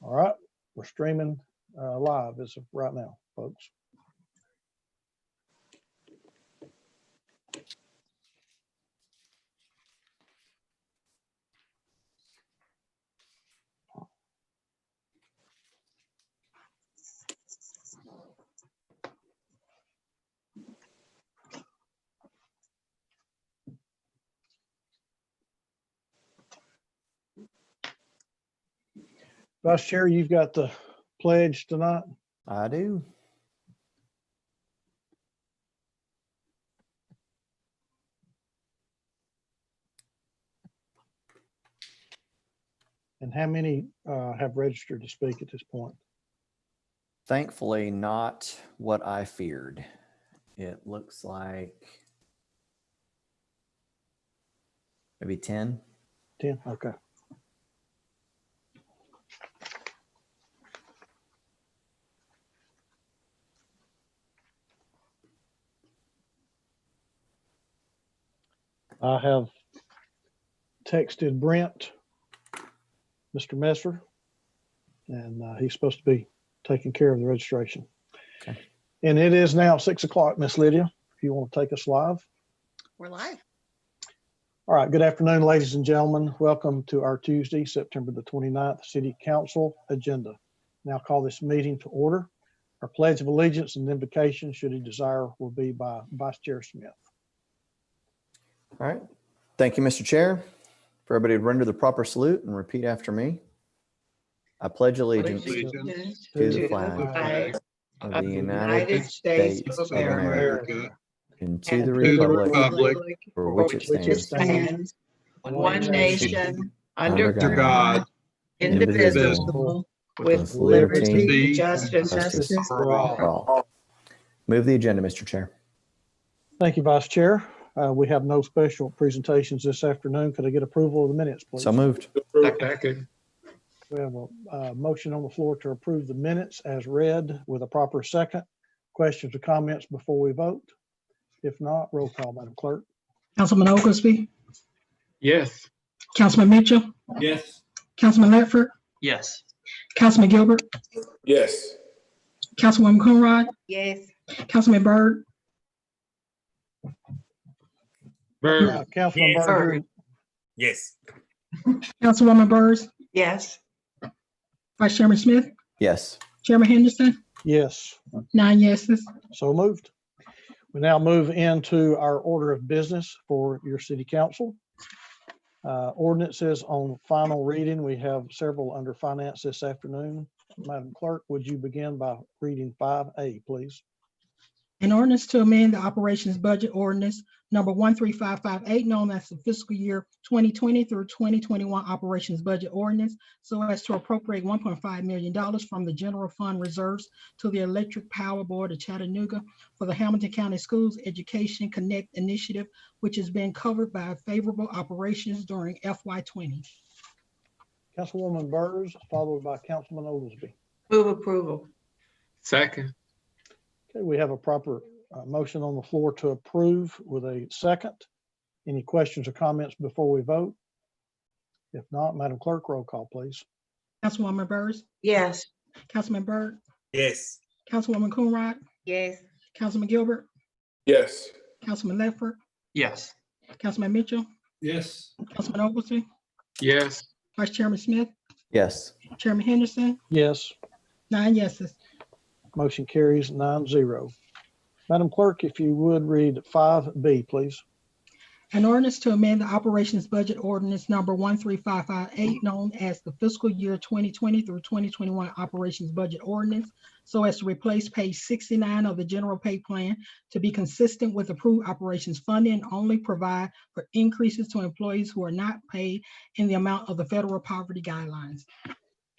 All right, we're streaming live as of right now, folks. Vice Chair, you've got the pledge tonight. I do. And how many have registered to speak at this point? Thankfully, not what I feared. It looks like maybe 10. 10, okay. I have texted Brent, Mr. Messer, and he's supposed to be taking care of the registration. Okay. And it is now 6 o'clock, Miss Lydia, if you want to take us live. We're live. All right, good afternoon, ladies and gentlemen. Welcome to our Tuesday, September the 29th City Council agenda. Now call this meeting to order. Our Pledge of Allegiance and invocation, should he desire, will be by Vice Chair Smith. All right. Thank you, Mr. Chair. For everybody to render the proper salute and repeat after me. I pledge allegiance to the flag of the United States of America and to the republic for which it stands, one nation, under under God, indivisible, with liberty, and justice for all. Move the agenda, Mr. Chair. Thank you, Vice Chair. We have no special presentations this afternoon. Could I get approval of the minutes, please? So moved. Second. We have a motion on the floor to approve the minutes as read with a proper second. Questions or comments before we vote? If not, roll call, Madam Clerk. Councilman Oglesby, Yes. Councilman Mitchell, Yes. Councilman Ledford, Yes. Councilman Gilbert, Yes. Councilwoman Coonrod, Yes. Councilman Byrd, Bird. Councilman Yes. Byrd, Yes. Councilwoman Byrd, Yes. Vice Chairman Smith, Yes. Chairman Henderson, yes. 9 yeses. So moved. We now move into our order of business for your city council. Ordinances on final reading. We have several under finance this afternoon. Madam Clerk, would you begin by reading 5A, please? An ordinance to amend the operations budget ordinance number 13558, known as the fiscal year 2020 through 2021 operations budget ordinance, so as to appropriate $1.5 million from the general fund reserves to the Electric Power Board of Chattanooga for the Hamilton County Schools Education Connect initiative, which has been covered by favorable operations during FY20. Councilwoman Byrd, followed by Councilman Oglesby. Move approval. Second. Okay, we have a proper motion on the floor to approve with a second. Any questions or comments before we vote? If not, Madam Clerk, roll call, please. Councilwoman Byrd, Yes. Councilman Byrd, Yes. Councilwoman Coonrod, Yes. Councilman Gilbert, Yes. Councilman Ledford, Yes. Councilman Mitchell, Yes. Councilman Oglesby, Yes. Vice Chairman Smith, Yes. Chairman Henderson, Yes, 9 yeses. motion carries 9-0. Madam Clerk, if you would read 5B, please. An ordinance to amend the operations budget ordinance number 13558, known as the fiscal year 2020 through 2021 operations budget ordinance, so as to replace page 69 of the general pay plan to be consistent with approved operations funding and only provide for increases to employees who are not paid in the amount of the federal poverty guidelines.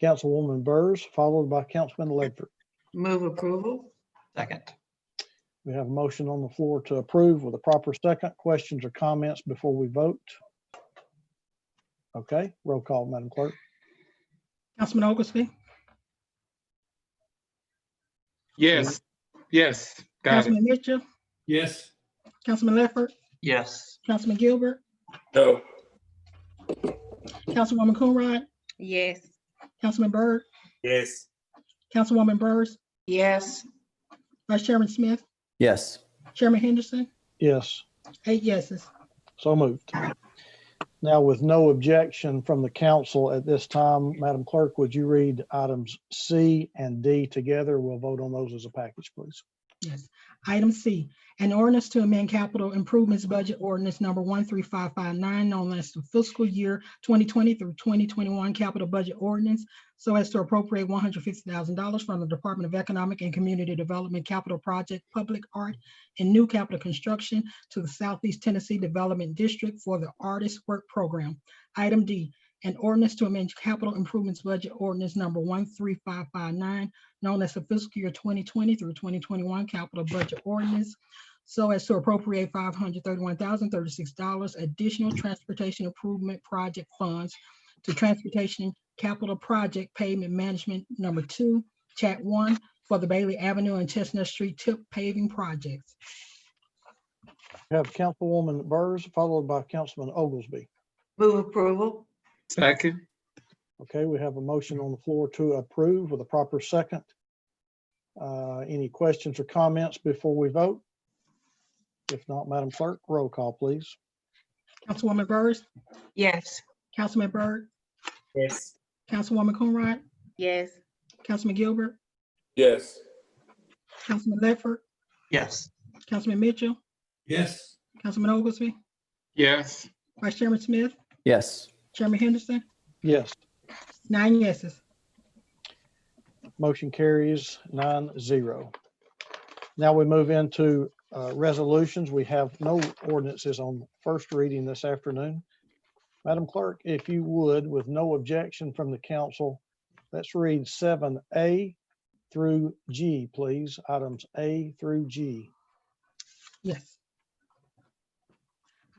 Councilwoman Byrd, followed by Councilman Ledford. Move approval. Second. We have a motion on the floor to approve with a proper second. Questions or comments before we vote? Okay, roll call, Madam Clerk. Councilman Oglesby, Yes. Yes. Got it. Councilman Mitchell, Yes. Councilman Ledford, Yes. Councilman Gilbert, No. Councilwoman Coonrod, Yes. Councilman Byrd, Yes. Councilwoman Byrd, yes, Vice Chairman Smith, Yes. Chairman Henderson, Yes, 8 yeses. so moved. Now, with no objection from the council at this time, Madam Clerk, would you read items C and D together? We'll vote on those as a package, please. Yes. Item C, an ordinance to amend capital improvements budget ordinance number 13559, known as the fiscal year 2020 through 2021 capital budget ordinance, so as to appropriate $150,000 from the Department of Economic and Community Development Capital Project Public Art and New Capital Construction to the Southeast Tennessee Development District for the Artist Work Program. Item D, an ordinance to amend capital improvements budget ordinance number 13559, known as the fiscal year 2020 through 2021 capital budget ordinance, so as to appropriate $531,036 additional transportation improvement project funds to transportation capital project pavement management number 2, Chat 1, for the Bailey Avenue and Chestnut Street tip paving projects. We have Councilwoman Burrs, followed by Councilman Oglesby. move approval, second, Okay, we have a motion on the floor to approve with a proper second. Any questions or comments before we vote? If not, Madam Clerk, roll call, please. Councilwoman Byrd, yes, Councilman Byrd, Yes. Councilwoman Coonrod, yes, Councilman Gilbert, Yes. Councilman Ledford, Yes. Councilman Mitchell, Yes. Councilman Oglesby, yes, Vice Chairman Smith, Yes. Chairman Henderson, Yes, 9 yeses. motion carries 9-0. Now we move into resolutions. We have no ordinances on first reading this afternoon. Madam Clerk, if you would, with no objection from the council, let's read 7A through G, please. Items A through G. Yes.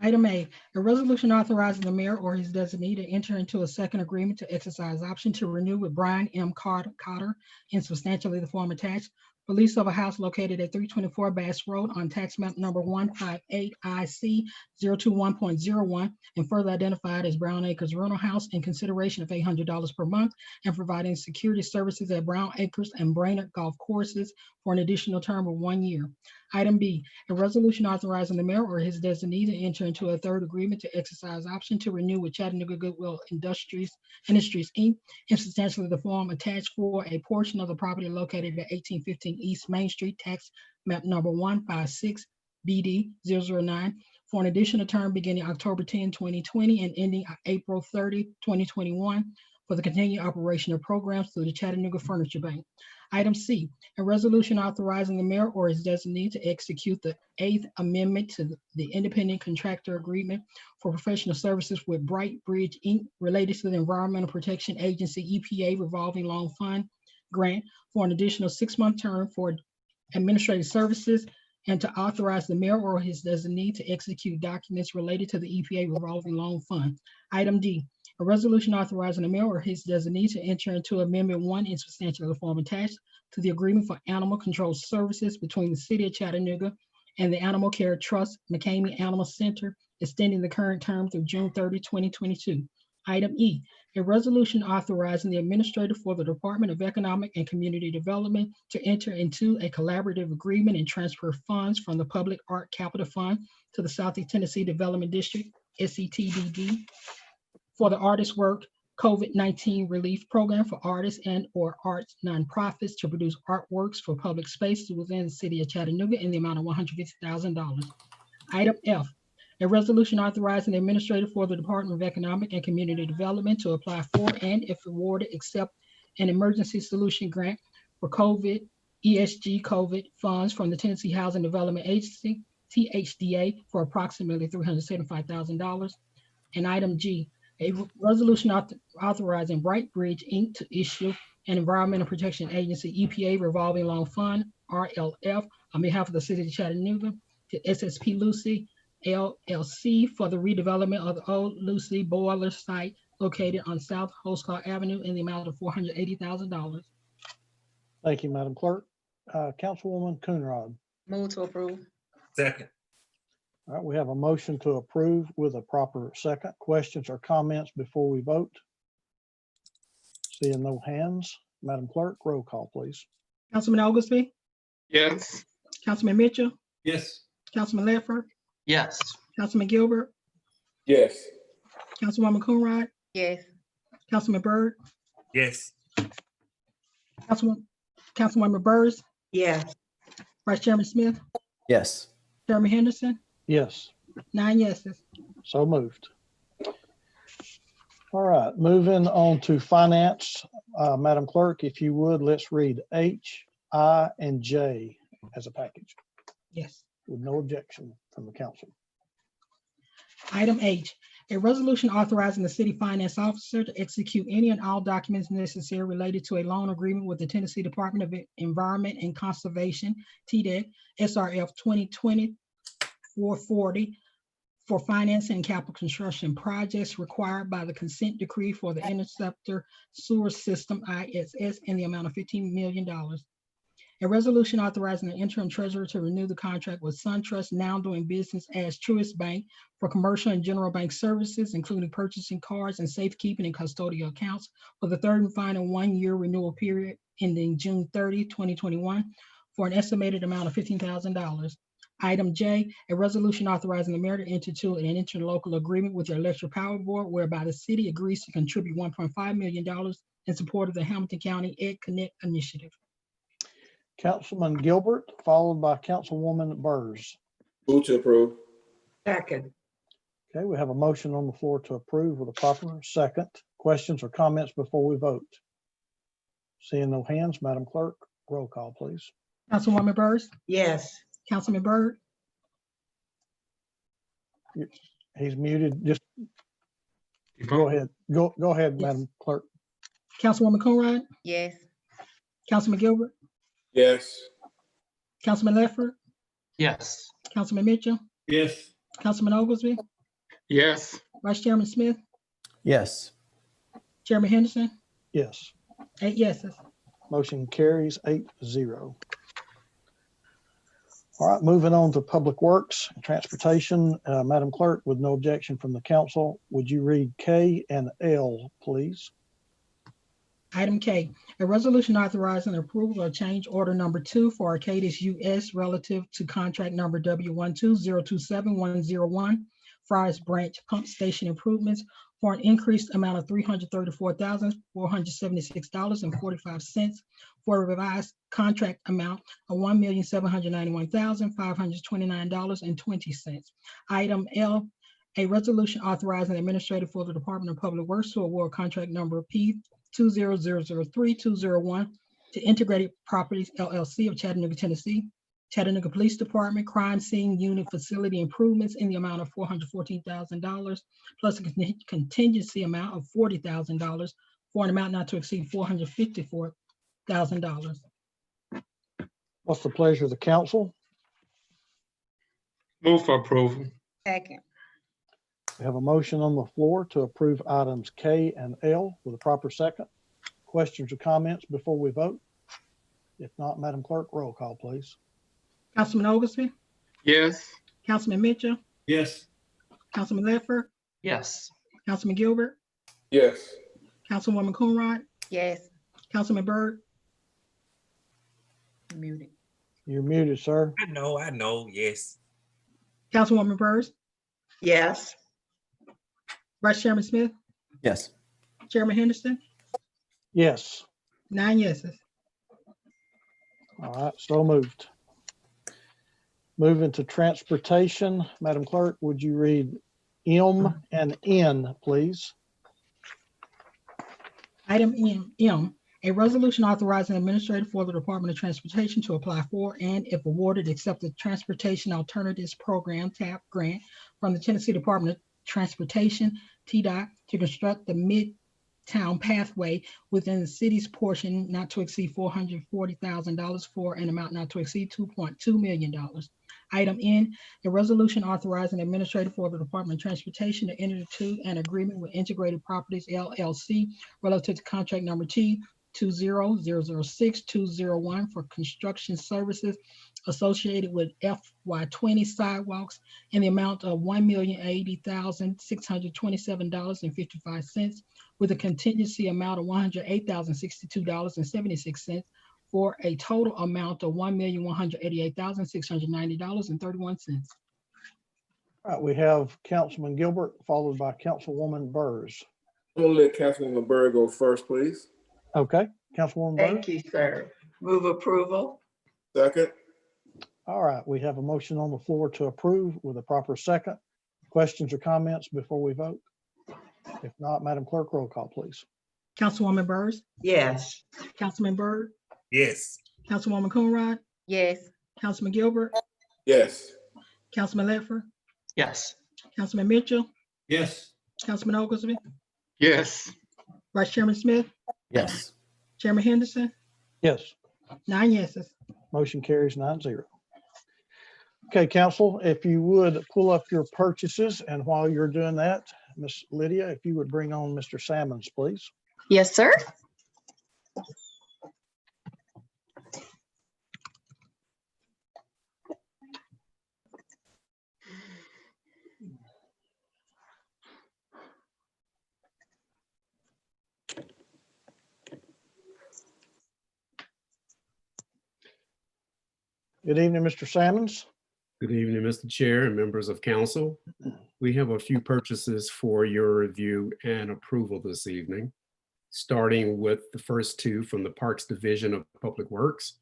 Item A, a resolution authorizing the mayor or his designee to enter into a second agreement to exercise option to renew with Brian M. Cotter in substantially the form attached for lease of a house located at 324 Bass Road on tax map number 158 IC 021.01 and further identified as Brown Acres Rental House in consideration of $800 per month and providing security services at Brown Acres and Brainerd Golf Courses for an additional term of 1 year. Item B, a resolution authorizing the mayor or his designee to enter into a third agreement to exercise option to renew with Chattanooga Goodwill Industries Inc. in substantially the form attached for a portion of the property located at 1815 East Main Street, tax map number 156 BD 009 for an additional term beginning October 10, 2020 and ending April 30, 2021 for the continued operation of programs through the Chattanooga Furniture Bank. Item C, a resolution authorizing the mayor or his designee to execute the 8th Amendment to the Independent Contractor Agreement for professional services with Bright Bridge Inc. related to the Environmental Protection Agency EPA revolving loan fund grant for an additional 6-month term for administrative services and to authorize the mayor or his designee to execute documents related to the EPA revolving loan fund. Item D, a resolution authorizing the mayor or his designee to enter into Amendment 1 in substantial the form attached to the agreement for animal control services between the city of Chattanooga and the Animal Care Trust McCamey Animal Center, extending the current term through June 30, 2022. Item E, a resolution authorizing the administrator for the Department of Economic and Community Development to enter into a collaborative agreement and transfer funds from the Public Art Capital Fund to the Southeast Tennessee Development District, SCTDD, for the Artist Work COVID-19 Relief Program for artists and or arts nonprofits to produce artworks for public spaces within the city of Chattanooga in the amount of $150,000. Item F, a resolution authorizing the administrator for the Department of Economic and Community Development to apply for and, if awarded, accept an emergency solution grant for ESG COVID funds from the Tennessee Housing Development Agency, THDA, for approximately $375,000. And item G, a resolution authorizing Bright Bridge Inc. to issue an Environmental Protection Agency EPA revolving loan fund, RLF, on behalf of the city of Chattanooga to SSP Lucy LLC for the redevelopment of the old Lucy boiler site located on South Holsclaw Avenue in the amount of $480,000. Thank you, Madam Clerk. Councilwoman Coonrod. move to approve, Second. All right, we have a motion to approve with a proper second. Questions or comments before we vote? Seeing no hands, Madam Clerk, roll call, please. Councilman Oglesby, Yes. Councilman Mitchell, Yes. Councilman Ledford, Yes. Councilman Gilbert, Yes. Councilwoman Coonrod, Yes. Councilman Byrd, Yes. Councilwoman Byrd, Yes. Vice Chairman Smith, Yes. Chairman Henderson, Yes, 9 yeses. so moved. All right, moving on to finance. Madam Clerk, if you would, let's read H, I, and J as a package Yes. with no objection from the council. Item H, a resolution authorizing the city finance officer to execute any and all documents necessary related to a loan agreement with the Tennessee Department of Environment and Conservation, TDEC, SRF 2020-440, for financing and capital construction projects required by the consent decree for the Interceptor Sewer System, ISS, in the amount of $15 million. A resolution authorizing the interim treasurer to renew the contract with SunTrust, now doing business as Truist Bank, for commercial and general bank services, including purchasing cards and safekeeping and custodial accounts, for the third and final 1-year renewal period ending June 30, 2021, for an estimated amount of $15,000. Item J, a resolution authorizing the mayor to enter into an interlocal agreement with the Electric Power Board, whereby the city agrees to contribute $1.5 million in support of the Hamilton County Ed Connect initiative. Councilman Gilbert, followed by Councilwoman Burrs. Move to approve. Second. Okay, we have a motion on the floor to approve with a proper second. Questions or comments before we vote? Seeing no hands, Madam Clerk, roll call, please. Councilwoman Byrd, Yes. Councilman Byrd, He's muted. Just go ahead. Go ahead, Yes. Madam Clerk. Councilwoman Coonrod, Yes. Councilman Gilbert, Yes. Councilman Ledford, Yes. Councilman Mitchell, Yes. Councilman Oglesby, Yes. Vice Chairman Smith, Yes. Chairman Henderson, Yes, 8 yeses. motion carries 8-0. All right, moving on to Public Works and Transportation. Madam Clerk, with no objection from the council, would you read K and L, please? Item K, a resolution authorizing approval of change order number 2 for Arcadis US relative to contract number W12027-101, Fry's Branch Pump Station Improvements, for an increased amount of $334,476.45 for a revised contract amount of $1,791,529.20. Item L, a resolution authorizing the administrator for the Department of Public Works to award contract number P2003201 to Integrated Properties LLC of Chattanooga, Tennessee, Chattanooga Police Department Crime Scene Unit Facility Improvements in the amount of $414,000 plus a contingency amount of $40,000 for an amount not to exceed $454,000. What's the pleasure of the council? Move for approval. Second. We have a motion on the floor to approve items K and L with a proper second. Questions or comments before we vote? If not, Madam Clerk, roll call, please. Councilman Oglesby, Yes. Councilman Mitchell, Yes. Councilman Ledford, Yes. Councilman Gilbert, Yes. Councilwoman Coonrod, Yes. Councilman Byrd, Muted. You're muted, sir. I know, yes. Councilwoman Byrd, Yes. Vice Chairman Smith, Yes. Chairman Henderson, Yes. 9 yeses. All right, so moved. Moving to transportation, Madam Clerk, would you read M and N, please? Item M, a resolution authorizing the administrator for the Department of Transportation to apply for and, if awarded, accept the Transportation Alternatives Program TAP grant from the Tennessee Department of Transportation, TDOT, to construct the Midtown Pathway within the city's portion not to exceed $440,000 for an amount not to exceed $2.2 million. Item N, a resolution authorizing the administrator for the Department of Transportation to enter into an agreement with Integrated Properties LLC relative to contract number T20006-201 for construction services associated with FY20 sidewalks in the amount of $1,080,627.55 with a contingency amount of $108,062.76 for a total amount of $1,188,690.31. All right, we have Councilman Gilbert, followed by Councilwoman Burrs. I'm gonna let Councilwoman Byrd go first, please. Okay, Councilwoman Burrs. Thank you, sir. Move approval. Second. All right, we have a motion on the floor to approve with a proper second. Questions or comments before we vote? If not, Madam Clerk, roll call, please. Councilwoman Burrs, Yes. Councilman Byrd, Yes. Councilwoman Coonrod, Yes. Councilman Gilbert, Yes. Councilman Ledford, Yes. Councilman Mitchell, Yes. Councilman Oglesby, Yes. Vice Chairman Smith, Yes. Chairman Henderson, Yes, 9 yeses. motion carries 9-0. Okay, council, if you would pull up your purchases, and while you're doing that, Miss Lydia, if you would bring on Mr. Salmons, please. Yes, sir. Good evening, Mr. Salmons. Good evening, Mr. Chair and members of council. We have a few purchases for your review and approval this evening, starting with the first two from the Parks Division of Public Works.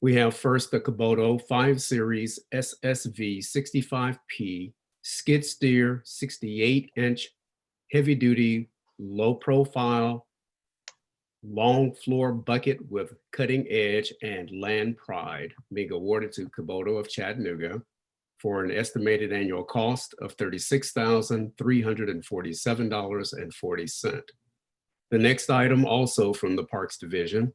We have first the Kubota 5 Series SSV 65P skid steer 68-inch heavy-duty, low-profile, long floor bucket with cutting edge and land pride, being awarded to Kubota of Chattanooga for an estimated annual cost of $36,347.40. The next item, also from the Parks Division,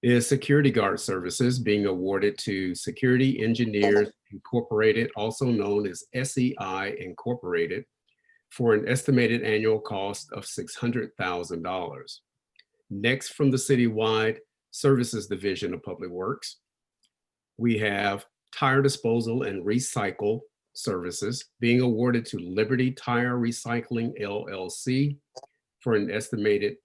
is security guard services being awarded to Security Engineers Incorporated, also known as SEI Incorporated, for an estimated annual cost of $600,000. Next, from the Citywide Services Division of Public Works, we have tire disposal and recycle services being awarded to Liberty Tire Recycling LLC for an estimated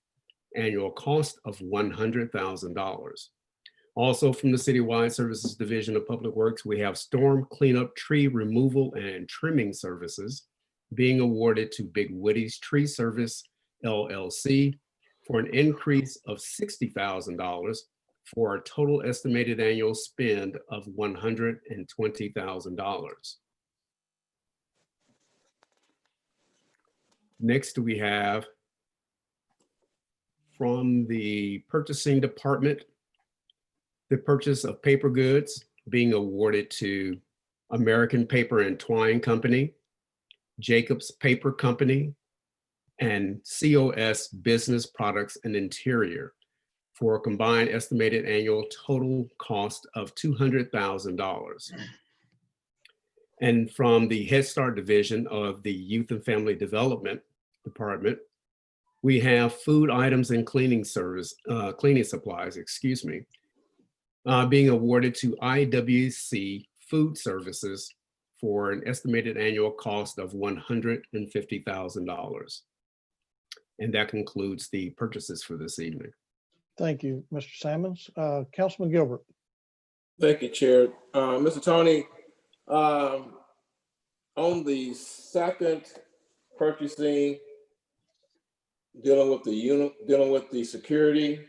annual cost of $100,000. Also from the Citywide Services Division of Public Works, we have storm cleanup, tree removal, and trimming services being awarded to Big Woody's Tree Service LLC for an increase of $60,000 for a total estimated annual spend of $120,000. Next, we have from the purchasing department, the purchase of paper goods being awarded to American Paper and Twine Company, Jacobs Paper Company, and COS Business Products and Interior for a combined estimated annual total cost of $200,000. And from the Head Start Division of the Youth and Family Development Department, we have food items and cleaning supplies, being awarded to IWC Food Services for an estimated annual cost of $150,000. And that concludes the purchases for this evening. Thank you, Mr. Salmons. Councilman Gilbert. Thank you, Chair. Mr. Tony, on the second purchasing, dealing with the security,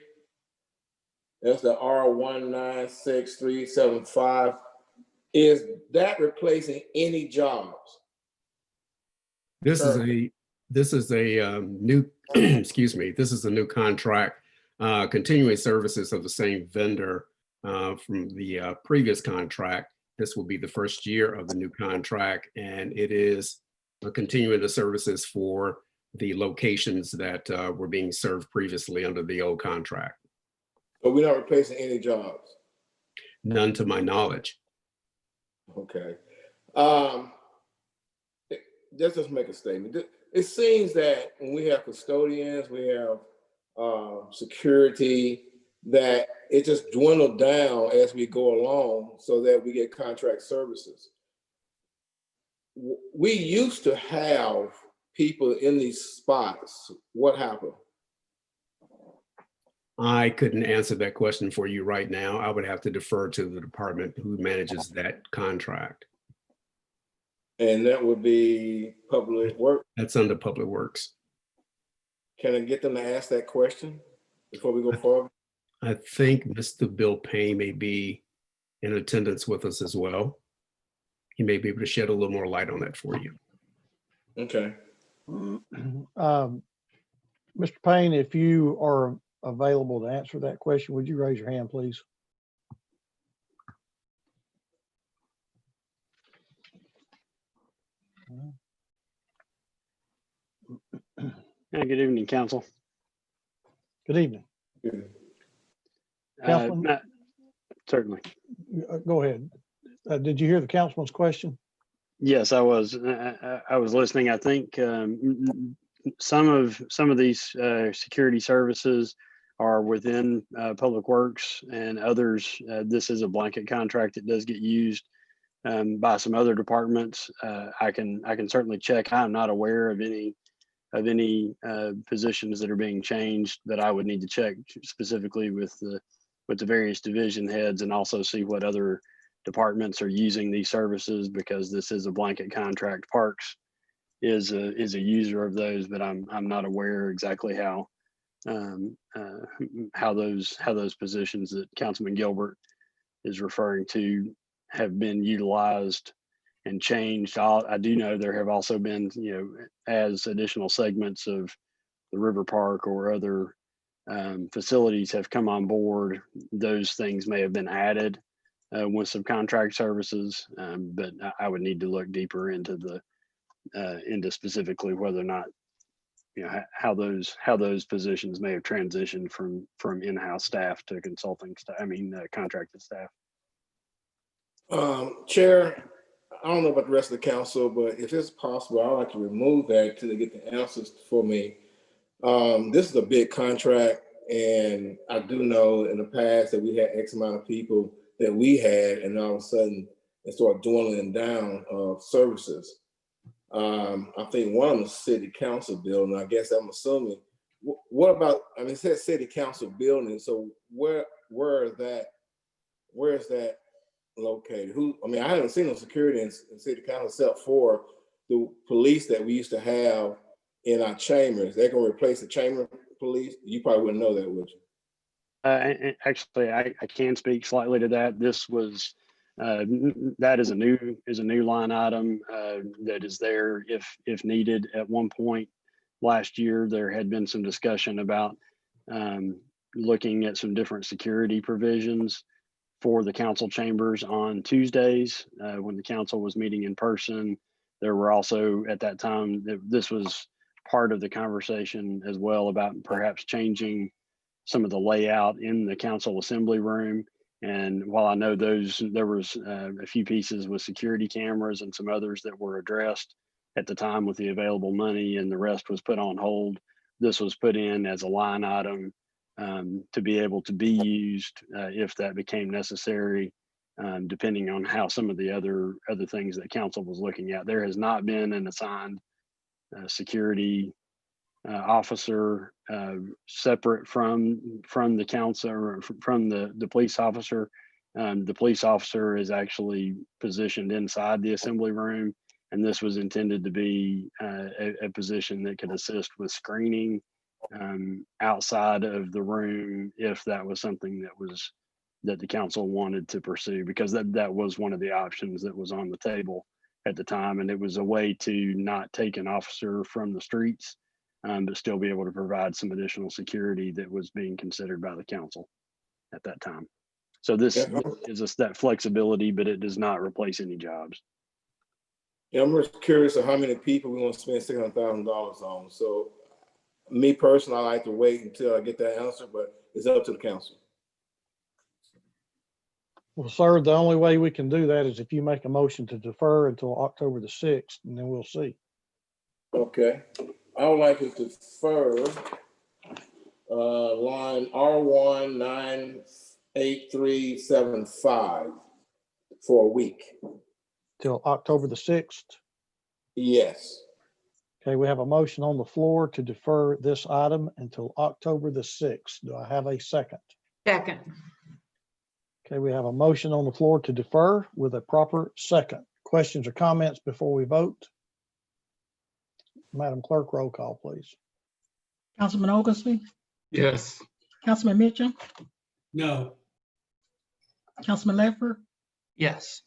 that's the R196375. Is that replacing any jobs? This is a new, excuse me, this is a new contract, continuing services of the same vendor from the previous contract. This will be the first year of the new contract, and it is continuing the services for the locations that were being served previously under the old contract. But we're not replacing any jobs? None to my knowledge. Okay. Let's just make a statement. It seems that when we have custodians, we have security, that it just dwindled down as we go along so that we get contract services. We used to have people in these spots, what happened? I couldn't answer that question for you right now. I would have to defer to the department who manages that contract. And that would be Public Works. That's under Public Works. Can I get them to ask that question before we go forward? I think Mr. Bill Payne may be in attendance with us as well. He may be able to shed a little more light on that for you. Okay. Mr. Payne, if you are available to answer that question, would you raise your hand, please? Good evening, council. Good evening. Councilman? Certainly. Go ahead. Did you hear the councilman's question? Yes, I was listening. I think some of these security services are within Public Works, and others, this is a blanket contract that does get used by some other departments. I can certainly check. I'm not aware of any positions that are being changed that I would need to check specifically with the various division heads, and also see what other departments are using these services, because this is a blanket contract. Parks is a user of those, but I'm not aware exactly how those positions that Councilman Gilbert is referring to have been utilized and changed. I do know there have also been, as additional segments of the River Park or other facilities have come on board, those things may have been added with some contract services, but I would need to look deeper into into specifically whether or not, how those positions may have transitioned from in-house staff to consulting staff. Contracted staff. Chair, I don't know about the rest of the council, but if it's possible, I'd like to remove that till they get the answers for me. This is a big contract, and I do know in the past that we had X amount of people that we had, and all of a sudden it started dwindling down of services. I think one of them was city council building. I guess I'm assuming. What about? It says city council building. So where is that located? I haven't seen no security in city council except for the police that we used to have in our chambers. They're gonna replace the chamber police. You probably wouldn't know that, would you? Actually, I can speak slightly to that. This was that is a new line item that is there if needed. At one point last year, there had been some discussion about looking at some different security provisions for the council chambers on Tuesdays when the council was meeting in person. There were also, at that time, this was part of the conversation as well, about perhaps changing some of the layout in the council assembly room. And while I know there was a few pieces with security cameras and some others that were addressed at the time with the available money, and the rest was put on hold, this was put in as a line item to be able to be used if that became necessary, depending on how some of the other things that council was looking at. There has not been an assigned security officer separate from the council or from the police officer. The police officer is actually positioned inside the assembly room, and this was intended to be a position that could assist with screening outside of the room if that was something that the council wanted to pursue, because that was one of the options that was on the table at the time, and it was a way to not take an officer from the streets, but still be able to provide some additional security that was being considered by the council at that time. So this is that flexibility, but it does not replace any jobs. Yeah, I'm just curious of how many people we want to spend $600,000 on. So me personally, I like to wait until I get that answer, but it's up to the council. Well, sir, the only way we can do that is if you make a motion to defer until October the 6th, and then we'll see. Okay. I would like to defer line R1-98375 for a week. Till October the 6th. Yes. Okay, we have a motion on the floor to defer this item until October the 6th. Do I have a second? Second. Okay, we have a motion on the floor to defer with a proper second. Questions or comments before we vote? Madam Clerk, roll call, please. Councilman Oglesby, Yes. Councilman Mitchell, No. Councilman Ledford, Yes.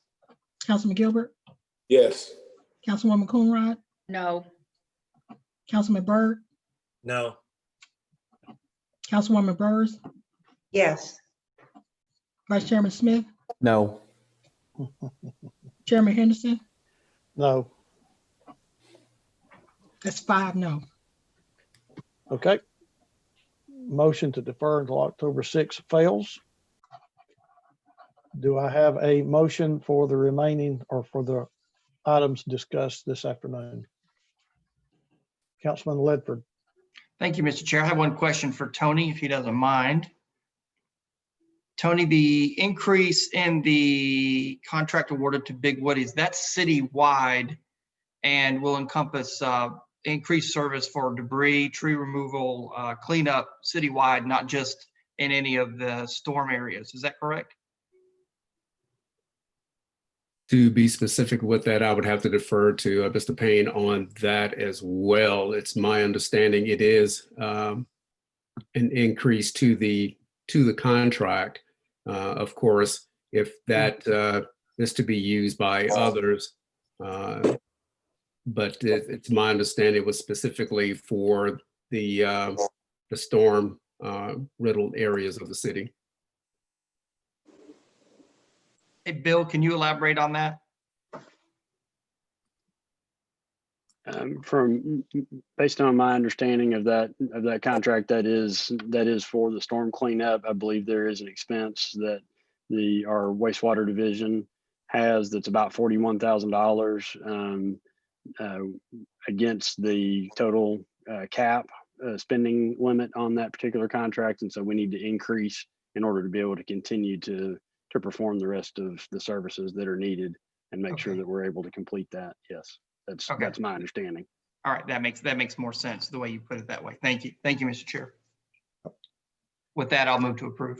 Councilman Gilbert, Yes. Councilwoman Coonrod, No. Councilman Byrd, No. Councilwoman Burrs, Yes. Vice Chairman Smith, No. Chairman Henderson. No. That's 5 no. Okay. Motion to defer until October 6th fails. Do I have a motion for the remaining or for the items discussed this afternoon? Councilman Ledford. Thank you, Mr. Chair. I have one question for Tony, if he doesn't mind. Tony, the increase in the contract awarded to Big Woody's, that's citywide and will encompass increased service for debris, tree removal, cleanup citywide, not just in any of the storm areas. Is that correct? To be specific with that, I would have to defer to Mr. Payne on that as well. It's my understanding it is an increase to the contract. Of course, if that is to be used by others, but it's my understanding it was specifically for the storm riddled areas of the city. Hey, Bill, can you elaborate on that? Based on my understanding of that contract, that is for the storm cleanup. I believe there is an expense that our wastewater division has that's about $41,000 against the total cap spending limit on that particular contract, and so we need to increase in order to be able to continue to perform the rest of the services that are needed and make sure Okay. that we're able to complete that. Yes, that's my understanding. All right, that makes more sense the way you put it that way. Thank you. Thank you, Mr. Chair. With that, I'll move to approve.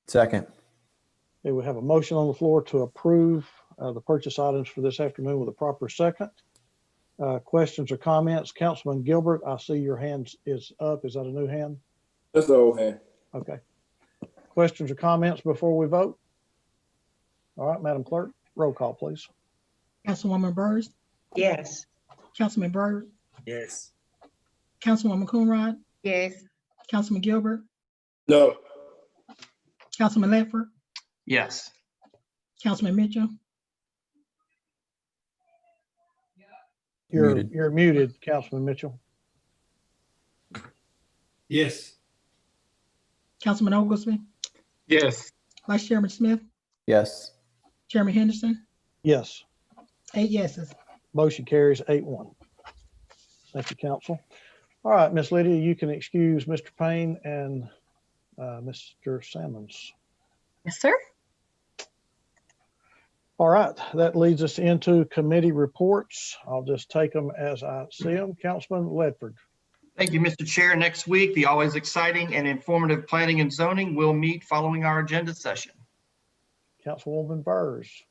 Second. Okay, we have a motion on the floor to approve the purchase items for this afternoon with a proper second. Questions or comments? Councilman Gilbert, I see your hand is up. Is that a new hand? That's the old hand. Okay. Questions or comments before we vote? All right, Madam Clerk, roll call, please. Councilwoman Burrs, Yes. Councilman Byrd, Yes. Councilwoman Coonrod, Yes. Councilman Gilbert, No. Councilman Ledford, Yes. Councilman Mitchell, You're Muted. you're muted, Councilman Mitchell. Yes. Councilman Oglesby, Yes. Vice Chairman Smith, Yes. Chairman Henderson, Yes. 8 yeses. Motion carries 8-1. Thank you, council. All right, Miss Lydia, you can excuse Mr. Payne and Mr. Sammons. Yes, sir. All right, that leads us into committee reports. I'll just take them as I see them. Councilman Ledford. Thank you, Mr. Chair. Next week, the always exciting and informative planning and zoning will meet following our agenda session. Councilwoman Burrs.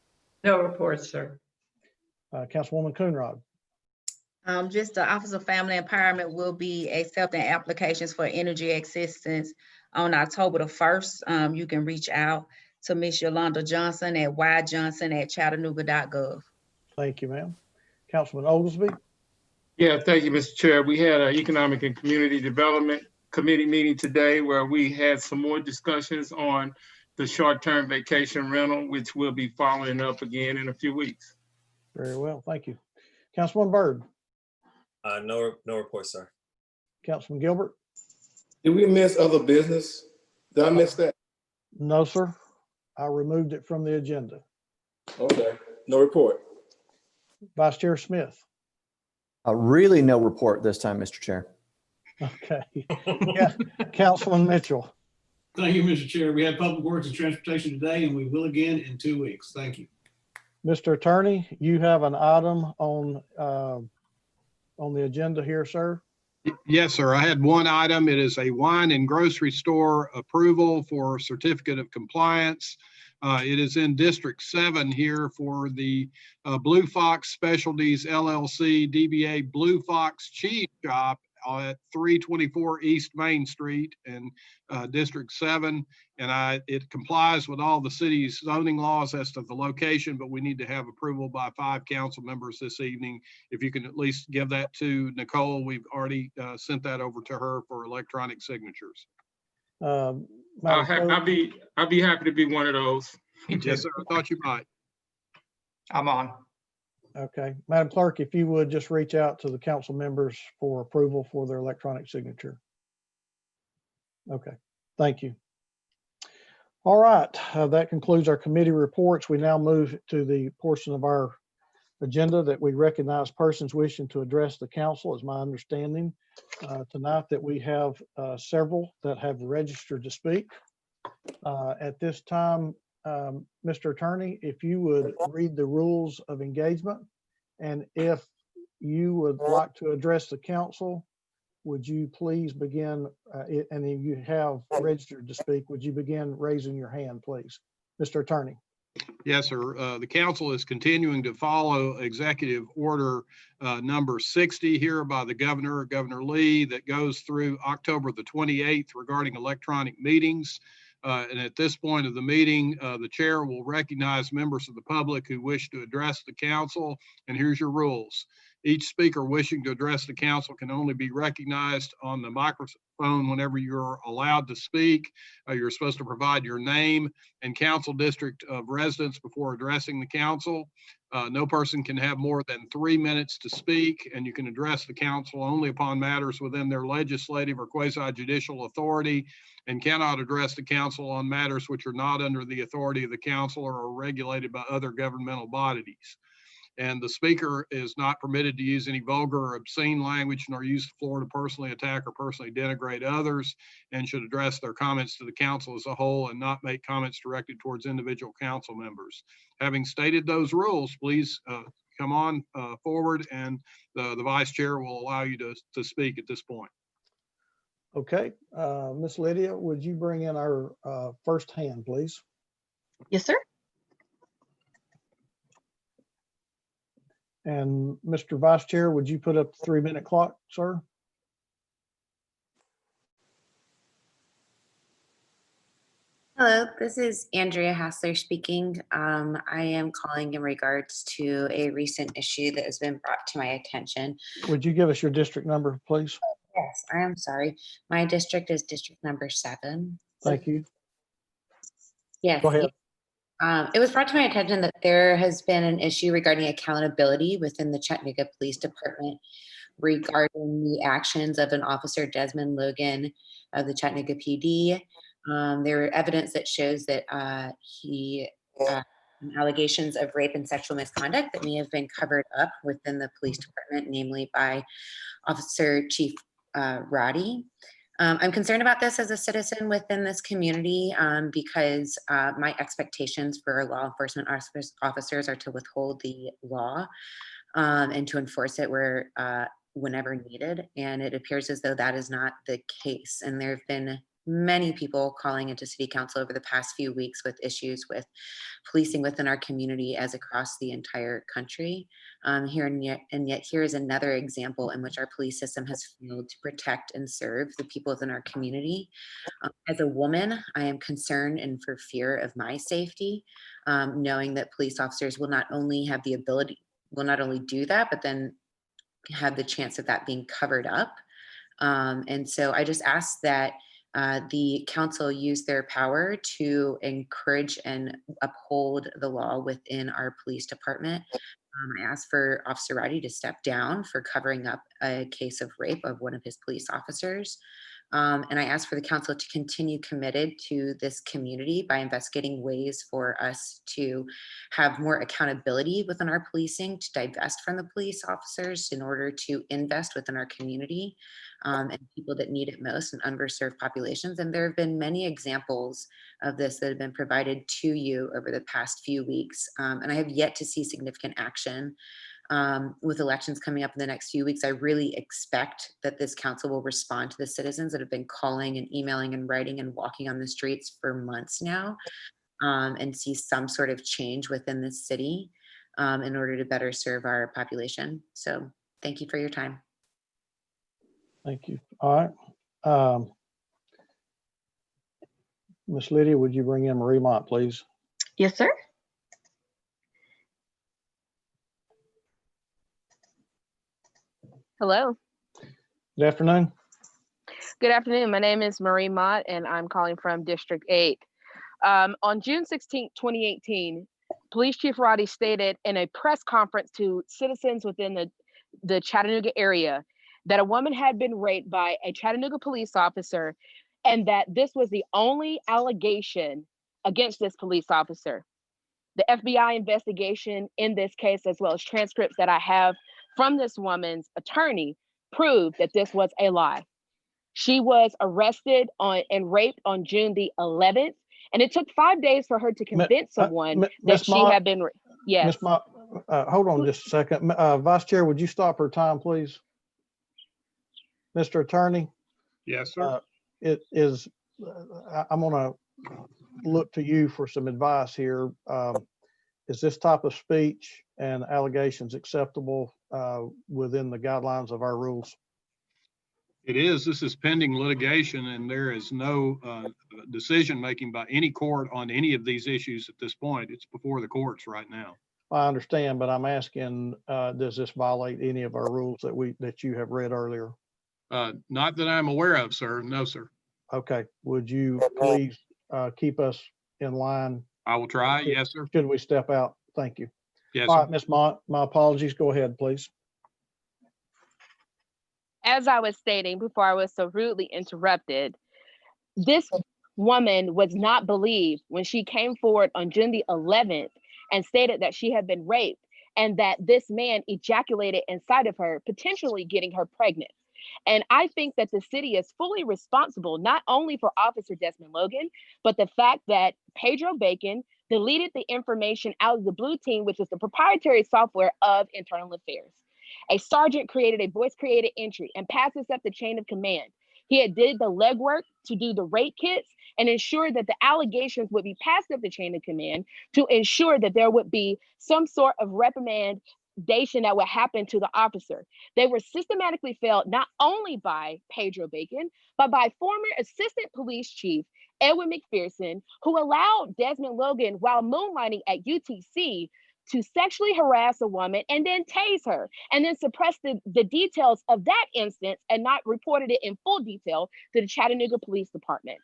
No report, sir. Councilwoman Coonrod. Just the Office of Family Empowerment will be accepting applications for energy assistance on October the 1st. You can reach out to Miss Yolanda Johnson at yjohnson@chattanooga.gov. Thank you, ma'am. Councilman Oglesby. Yeah, thank you, Mr. Chair. We had an Economic and Community Development Committee meeting today where we had some more discussions on the short-term vacation rental, which we'll be following up again in a few weeks. Very well, thank you. Councilman Byrd. No report, sir. Councilman Gilbert. Did we miss other business? Did I miss that? No, sir. I removed it from the agenda. Okay, no report. Vice Chair Smith. Really no report this time, Mr. Chair. Okay. Yeah. Councilman Mitchell. Thank you, Mr. Chair. We had Public Works and Transportation today, and we will again in 2 weeks. Thank you. Mr. Attorney, you have an item on on the agenda here, sir? Yes, sir. I had one item. It is a wine and grocery store approval for certificate of compliance. It is in District 7 here for the Blue Fox Specialties LLC DBA Blue Fox Cheese Shop at 324 East Main Street in District 7. And it complies with all the city's zoning laws as to the location, but we need to have approval by 5 council members this evening. If you can at least give that to Nicole, we've already sent that over to her for electronic signatures. Madam I'll Clerk? be happy to be one of those. Me too. Yes, sir. I thought you might. I'm on. Okay, Madam Clerk, if you would just reach out to the council members for approval for their electronic signature. Okay, thank you. All right, that concludes our committee reports. We now move to the portion of our agenda that we recognize persons wishing to address the council. Is my understanding tonight that we have several that have registered to speak. At this time, Mr. Attorney, if you would read the rules of engagement, and if you would like to address the council, would you please begin, and if you have registered to speak, would you begin raising your hand, please? Mr. Attorney. Yes, sir. The council is continuing to follow Executive Order number 60 here by the Governor, Governor Lee, that goes through October the 28th regarding electronic meetings. And at this point of the meeting, the chair will recognize members of the public who wish to address the council. And here's your rules. Each speaker wishing to address the council can only be recognized on the microphone whenever you're allowed to speak. You're supposed to provide your name and council district of residence before addressing the council. No person can have more than 3 minutes to speak, and you can address the council only upon matters within their legislative or quasi-judicial authority, and cannot address the council on matters which are not under the authority of the council or are regulated by other governmental bodies. And the speaker is not permitted to use any vulgar or obscene language, nor use the floor to personally attack or personally denigrate others, and should address their comments to the council as a whole and not make comments directed towards individual council members. Having stated those rules, please come on forward, and the vice chair will allow you to speak at this point. Okay, Miss Lydia, would you bring in our first hand, please? Yes, sir. And Mr. Vice Chair, would you put up the 3-minute clock, sir? Hello, this is Andrea Hassler speaking. I am calling in regards to a recent issue that has been brought to my attention. Would you give us your district number, please? Yes, I am sorry. My district is district number 7. Thank you. Yes. Go ahead. It was brought to my attention that there has been an issue regarding accountability within the Chattanooga Police Department regarding the actions of an officer, Desmond Logan, of the Chattanooga PD. There are evidence that shows that he allegations of rape and sexual misconduct that may have been covered up within the police department, namely by Officer Chief Roddy. I'm concerned about this as a citizen within this community because my expectations for law enforcement officers are to withhold the law and to enforce it whenever needed. And it appears as though that is not the case. And there have been many people calling into city council over the past few weeks with issues with policing within our community as across the entire country. And yet here is another example in which our police system has failed to protect and serve the people within our community. As a woman, I am concerned and for fear of my safety, knowing that police officers will not only have the ability, will not only do that, but then have the chance of that being covered up. And so I just ask that the council use their power to encourage and uphold the law within our police department. I asked for Officer Roddy to step down for covering up a case of rape of one of his police officers. And I asked for the council to continue committed to this community by investigating ways for us to have more accountability within our policing, to divest from the police officers in order to invest within our community and people that need it most and underserved populations. And there have been many examples of this that have been provided to you over the past few weeks. And I have yet to see significant action With elections coming up in the next few weeks, I really expect that this council will respond to the citizens that have been calling and emailing and writing and walking on the streets for months now, and see some sort of change within the city in order to better serve our population. So thank you for your time. Thank you. All right. Miss Lydia, would you bring in Marie Mott, please? Yes, sir. Hello. Good afternoon. Good afternoon. My name is Marie Mott, and I'm calling from District 8. On June 16, 2018, Police Chief Roddy stated in a press conference to citizens within the Chattanooga area that a woman had been raped by a Chattanooga police officer, and that this was the only allegation against this police officer. The FBI investigation in this case, as well as transcripts that I have from this woman's attorney, proved that this was a lie. She was arrested and raped on June the 11th, and it took 5 days for her to convince someone that she had been. Yes. Ms. Mott, hold on just a second. Vice Chair, would you stop her time, please? Mr. Attorney? Yes, sir. I'm gonna look to you for some advice here. Is this type of speech and allegations acceptable within the guidelines of our rules? It is. This is pending litigation, and there is no decision-making by any court on any of these issues at this point. It's before the courts right now. I understand, but I'm asking, does this violate any of our rules that you have read earlier? Not that I'm aware of, sir. No, sir. Okay. Would you please keep us in line? I will try. Yes, sir. Should we step out? Thank you. Yes, All sir. right, Ms. Mott, my apologies. Go ahead, please. As I was stating before I was so rudely interrupted, this woman was not believed when she came forward on June the 11th and stated that she had been raped and that this man ejaculated inside of her, potentially getting her pregnant. And I think that the city is fully responsible, not only for Officer Desmond Logan, but the fact that Pedro Bacon deleted the information out of the Blue Team, which is the proprietary software of Internal Affairs. A sergeant created a voice-created entry and passed this up the chain of command. He had did the legwork to do the rape kits and ensure that the allegations would be passed up the chain of command to ensure that there would be some sort of reprimandation that would happen to the officer. They were systematically failed not only by Pedro Bacon, but by former Assistant Police Chief Edwin McPherson, who allowed Desmond Logan, while moonlighting at UTC, to sexually harass a woman and then tase her and then suppress the details of that instance and not reported it in full detail to the Chattanooga Police Department.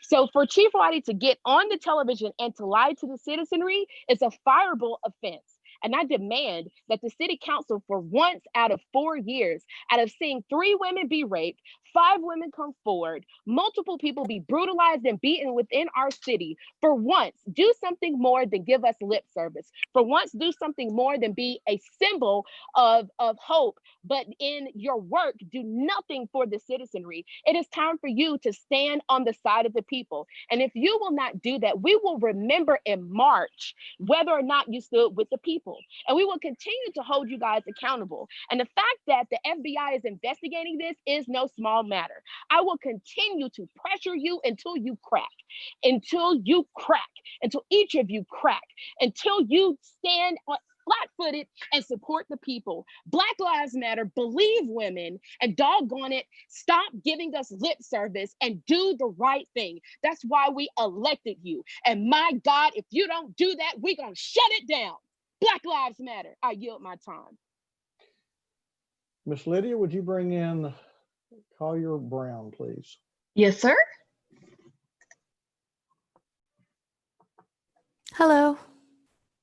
So for Chief Roddy to get on the television and to lie to the citizenry is a fireable offense. And I demand that the city council, for once out of 4 years, out of seeing 3 women be raped, 5 women come forward, multiple people be brutalized and beaten within our city, for once, do something more than give us lip service. For once, do something more than be a symbol of hope, but in your work, do nothing for the citizenry. It is time for you to stand on the side of the people. And if you will not do that, we will remember in March whether or not you stood with the people. And we will continue to hold you guys accountable. And the fact that the FBI is investigating this is no small matter. I will continue to pressure you until you crack, until each of you crack, until you stand flat-footed and support the people. Black Lives Matter, believe women, and doggone it, stop giving us lip service and do the right thing. That's why we elected you. And my God, if you don't do that, we're gonna shut it down. Black Lives Matter. I yield my time. Miss Lydia, would you bring in Collier Brown, please? Yes, sir. Hello.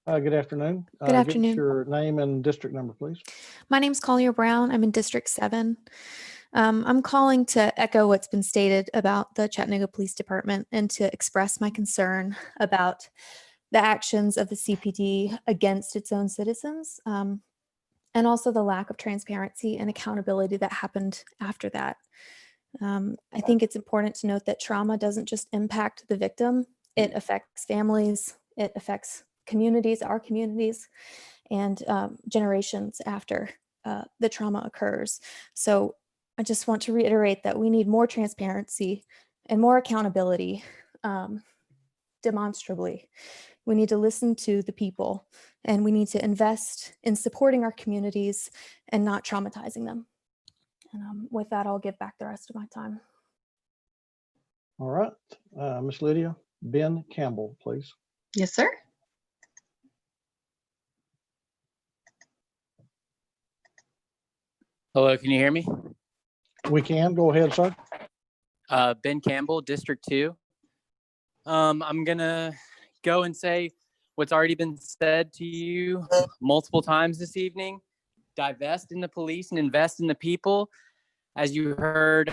Good afternoon. Good afternoon. Give us your name and district number, please. My name's Collier Brown. I'm in District 7. I'm calling to echo what's been stated about the Chattanooga Police Department and to express my concern about the actions of the CPD against its own citizens, and also the lack of transparency and accountability that happened after that. I think it's important to note that trauma doesn't just impact the victim, it affects families, it affects communities, our communities, and generations after the trauma occurs. So I just want to reiterate that we need more transparency and more accountability demonstrably. We need to listen to the people, and we need to invest in supporting our communities and not traumatizing them. And with that, I'll give back the rest of my time. All right, Miss Lydia, Ben Campbell, please. Yes, sir. Hello, can you hear me? We can, go ahead, sir. Ben Campbell, District 2. I'm gonna go and say what's already been said to you multiple times this evening. Divest in the police and invest in the people. As you heard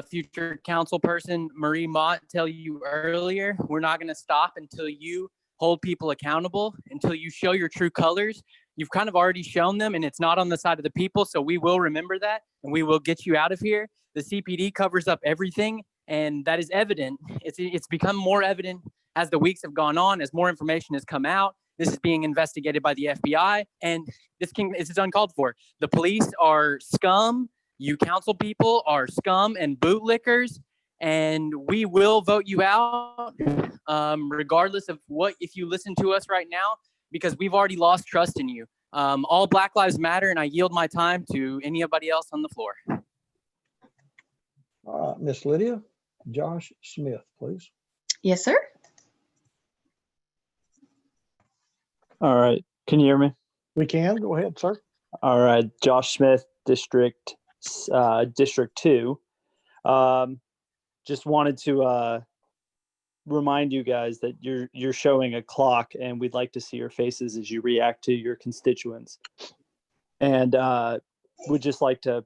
future council person Marie Mott tell you earlier, we're not gonna stop until you hold people accountable, until you show your true colors. You've kind of already shown them, and it's not on the side of the people, so we will remember that, and we will get you out of here. The CPD covers up everything, and that is evident. It's become more evident as the weeks have gone on, as more information has come out. This is being investigated by the FBI, and this is uncalled for. The police are scum. You council people are scum and bootlickers, and we will vote you out regardless of if you listen to us right now, because we've already lost trust in you. All Black Lives Matter, and I yield my time to anybody else on the floor. All right, Miss Lydia, Josh Smith, please. Yes, sir. All right, can you hear me? We can, go ahead, sir. All right, Josh Smith, District 2. Just wanted to remind you guys that you're showing a clock, and we'd like to see your faces as you react to your constituents. And would just like to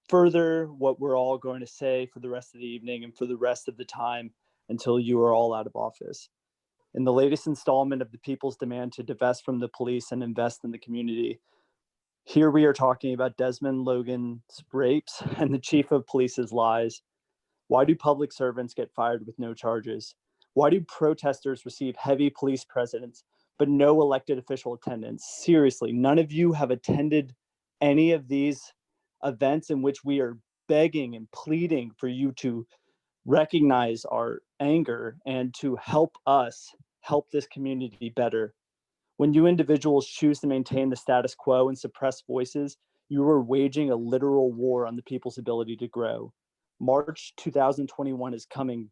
further what we're all going to say for the rest of the evening and for the rest of the time until you are all out of office. In the latest installment of the people's demand to divest from the police and invest in the community, here we are talking about Desmond Logan's rapes and the chief of police's lies. Why do public servants get fired with no charges? Why do protesters receive heavy police presence but no elected official attendance? Seriously, none of you have attended any of these events in which we are begging and pleading for you to recognize our anger and to help us help this community better. When you individuals choose to maintain the status quo and suppress voices, you are waging a literal war on the people's ability to grow. March 2021 is coming.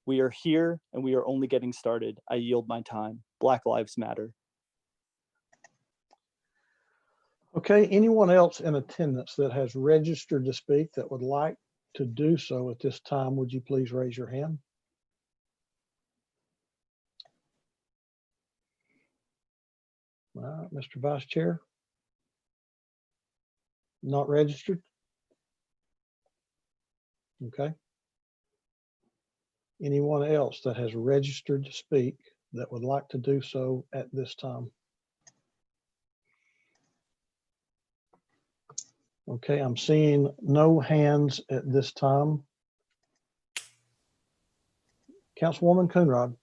We are here and we are only getting started. I yield my time. Black Lives Matter. Okay, anyone else in attendance that has registered to speak that would like to do so at this time, would you please raise your hand? All right, Mr. Vice Chair. Not registered? Okay. Anyone else that has registered to speak that would like to do so at this time? Okay, I'm seeing no hands at this time. Councilwoman Coonrod.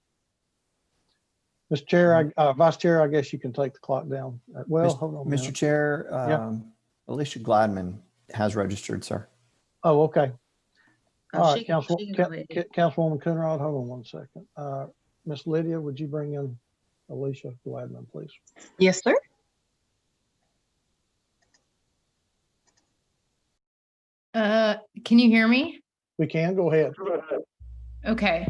Mr. Chair, Vice Chair, I guess you can take the clock down. Well, hold on a minute. Mr. Chair, Alicia Gladman has registered, sir. Oh, okay. All right, She can go ahead. Councilwoman Coonrod, hold on one second. Miss Lydia, would you bring in Alicia Gladman, please? Yes, sir. Can you hear me? We can, go ahead. Okay.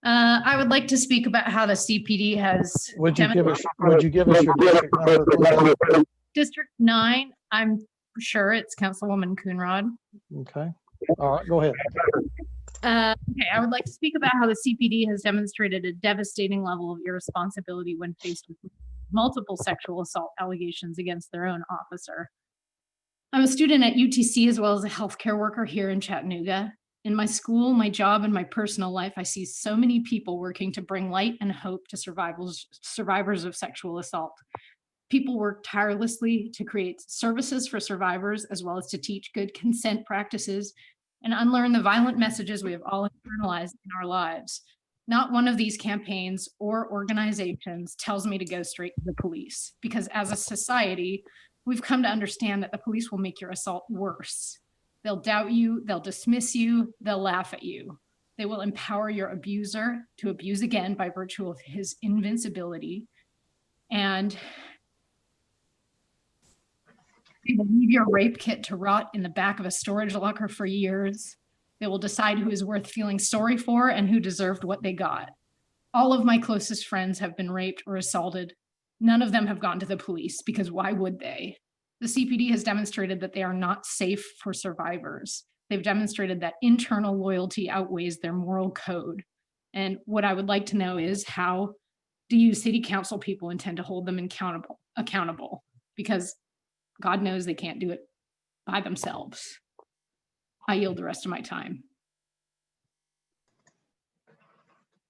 I would like to speak about how the CPD has. Would you give us your district number, please? District 9, I'm sure it's Councilwoman Coonrod. Okay, all right, go ahead. Okay, I would like to speak about how the CPD has demonstrated a devastating level of irresponsibility when faced with multiple sexual assault allegations against their own officer. I'm a student at UTC as well as a healthcare worker here in Chattanooga. In my school, my job, and my personal life, I see so many people working to bring light and hope to survivors of sexual assault. People work tirelessly to create services for survivors, as well as to teach good consent practices and unlearn the violent messages we have all internalized in our lives. Not one of these campaigns or organizations tells me to go straight to the police, because as a society, we've come to understand that the police will make your assault worse. They'll doubt you, they'll dismiss you, they'll laugh at you. They will empower your abuser to abuse again by virtue of his invincibility. And they will leave your rape kit to rot in the back of a storage locker for years. They will decide who is worth feeling sorry for and who deserved what they got. All of my closest friends have been raped or assaulted. None of them have gone to the police, because why would they? The CPD has demonstrated that they are not safe for survivors. They've demonstrated that internal loyalty outweighs their moral code. And what I would like to know is, how do you city council people intend to hold them accountable? Because God knows they can't do it by themselves. I yield the rest of my time.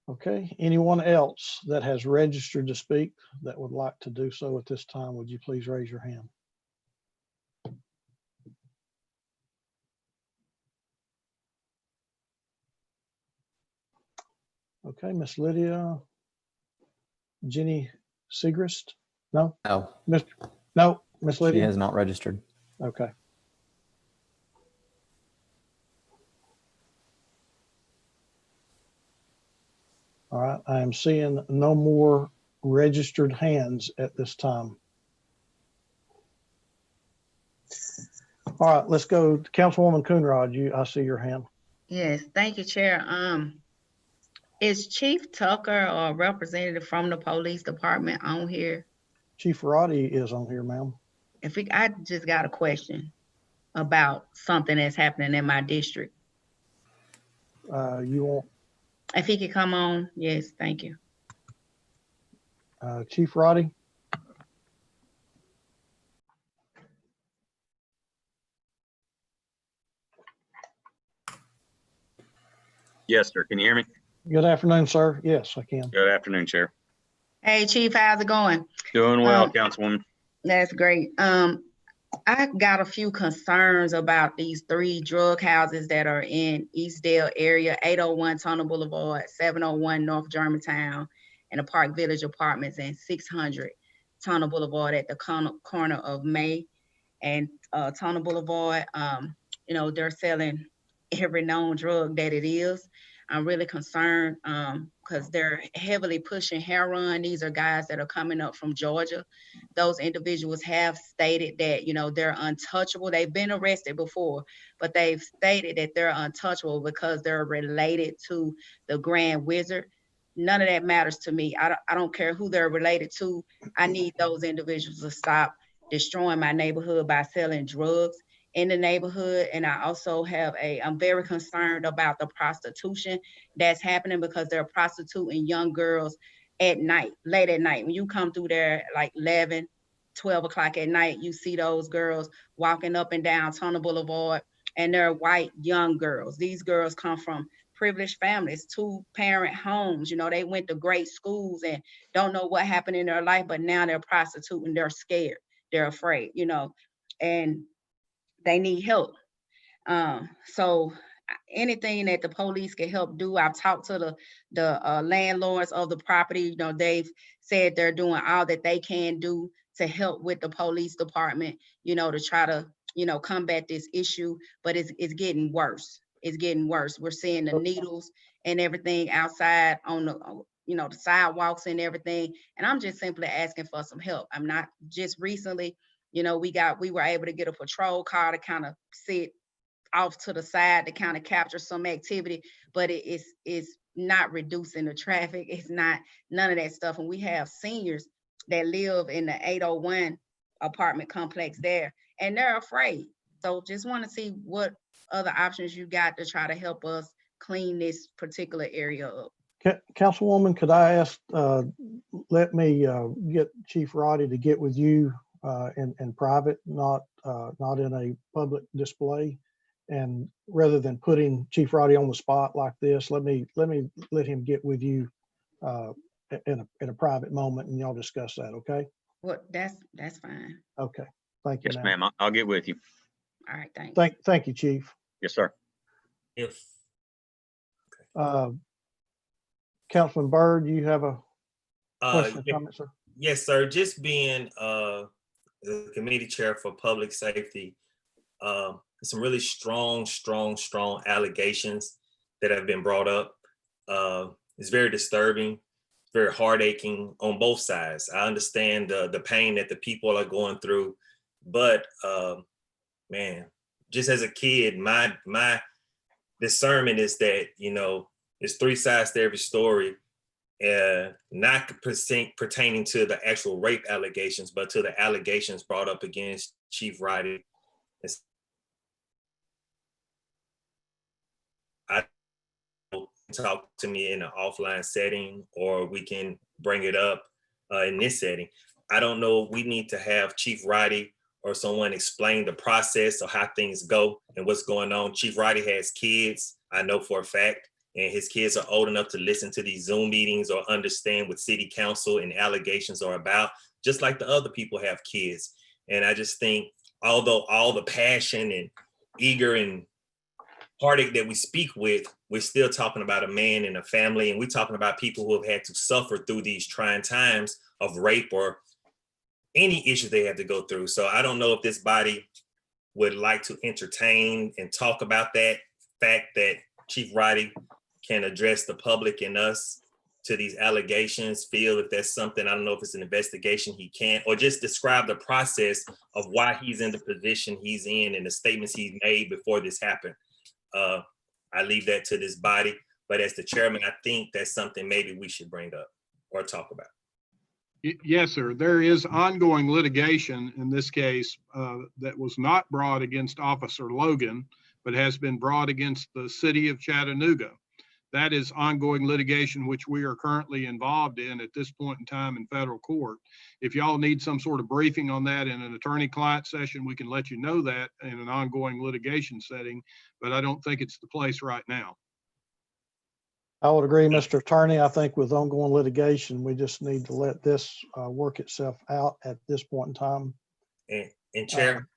Okay, anyone else that has registered to speak that would like to do so at this time, would you please raise your hand? Okay, Miss Lydia, Jenny Segrist? No? No, No, Miss she Lydia? has not registered. Okay. All right, I am seeing no more registered hands at this time. All right, let's go to Councilwoman Coonrod. I see your hand. Yes, thank you, Chair. Is Chief Tucker or a representative from the police department on here? Chief Roddy is on here, ma'am. I just got a question about something that's happening in my district. You want If he could come on, yes, thank you. Chief Roddy? Yes, sir. Can you hear me? Good afternoon, sir. Yes, I can. Good afternoon, Chair. Hey, Chief, how's it going? Doing well, Councilwoman. That's great. I got a few concerns about these 3 drug houses that are in Eastdale area, 801 Tunnel Boulevard, 701 North Germantown, and the Park Village Apartments, and 600 Tunnel Boulevard at the corner of May and Tunnel Boulevard. You know, they're selling every known drug that it is. I'm really concerned because they're heavily pushing heroin. These are guys that are coming up from Georgia. Those individuals have stated that, you know, they're untouchable. They've been arrested before, but they've stated that they're untouchable because they're related to the Grand Wizard. None of that matters to me. I don't care who they're related to. I need those individuals to stop destroying my neighborhood by selling drugs in the neighborhood. And I also I'm very concerned about the prostitution that's happening, because they're prostituting young girls at night, late at night. When you come through there like 11, 12 o'clock at night, you see those girls walking up and down Tunnel Boulevard, and they're white young girls. These girls come from privileged families, 2-parent homes. You know, they went to great schools and don't know what happened in their life, but now they're prostituting. They're scared. They're afraid, you know, and they need help. So anything that the police can help do, I've talked to the landlords of the property. You know, they've said they're doing all that they can do to help with the police department, you know, to try to, you know, combat this issue, but it's getting worse. It's getting worse. We're seeing the needles and everything outside on the, you know, the sidewalks and everything. And I'm just simply asking for some help. I'm not just recently, you know, we were able to get a patrol car to kind of sit off to the side to kind of capture some activity, but it's not reducing the traffic. It's not none of that stuff. And we have seniors that live in the 801 apartment complex there, and they're afraid. So just want to see what other options you got to try to help us clean this particular area up. Councilwoman, could I ask, let me get Chief Roddy to get with you in private, not in a public display. And rather than putting Chief Roddy on the spot like this, let him get with you in a private moment, and y'all discuss that. Okay. Well, that's fine. Okay. Thank you. Yes, ma'am. I'll get with you. All right. Thanks. Thank you, Chief. Yes, sir. Yes. Councilman Byrd, you have a question or Yeah, comment, sir? yes, sir. Just being the committee chair for public safety, some really strong allegations that have been brought up. It's very disturbing, very heartaching on both sides. I understand the pain that the people are going through, but man, just as a kid, my discernment is that, you know, there's three sides to every story, not pertaining to the actual rape allegations, but to the allegations brought up against Chief Roddy. Talk to me in an offline setting, or we can bring it up in this setting. I don't know. We need to have Chief Roddy or someone explain the process of how things go and what's going on. Chief Roddy has kids, I know for a fact, and his kids are old enough to listen to these Zoom meetings or understand what city council and allegations are about, just like the other people have kids. And I just think, although all the passion and eager and heartache that we speak with, we're still talking about a man and a family, and we're talking about people who have had to suffer through these trying times of rape or any issue they have to go through. So I don't know if this body would like to entertain and talk about that fact that Chief Roddy can address the public and us to these allegations, feel if that's something, I don't know if it's an investigation he can, or just describe the process of why he's in the position he's in and the statements he's made before this happened. I leave that to this body, but as the chairman, I think that's something maybe we should bring up or talk about. Yes, sir. There is ongoing litigation in this case that was not brought against Officer Logan, but has been brought against the city of Chattanooga. That is ongoing litigation, which we are currently involved in at this point in time in federal court. If y'all need some sort of briefing on that in an attorney-client session, we can let you know that in an ongoing litigation setting, but I don't think it's the place right now. I would agree, Mr. Attorney. I think with ongoing litigation, we just need to let this work itself out at this point in time. And Chair?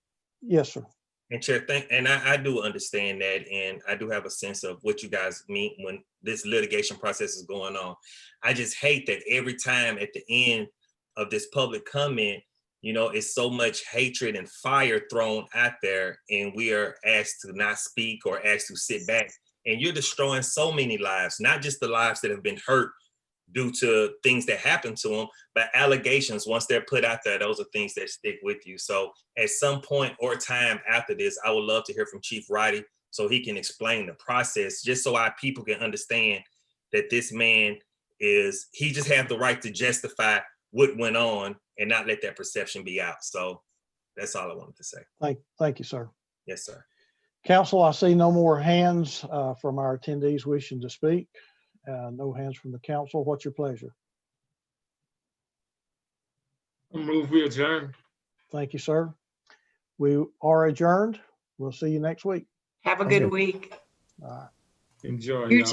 Yes, sir. And Chair, and I do understand that, and I do have a sense of what you guys mean when this litigation process is going on. I just hate that every time at the end of this public comment, you know, it's so much hatred and fire thrown out there, and we are asked to not speak or asked to sit back. And you're destroying so many lives, not just the lives that have been hurt due to things that happen to them, but allegations, once they're put out there, those are things that stick with you. So at some point or time after this, I would love to hear from Chief Roddy so he can explain the process, just so our people can understand that this man he just have the right to justify what went on and not let that perception be out. So that's all I wanted to say. Thank you, sir. Yes, sir. Council, I see no more hands from our attendees wishing to speak. No hands from the council. What's your pleasure? I move we adjourn. Thank you, sir. We are adjourned. We'll see you next week. Have a good week. All right. Enjoy. You y'all.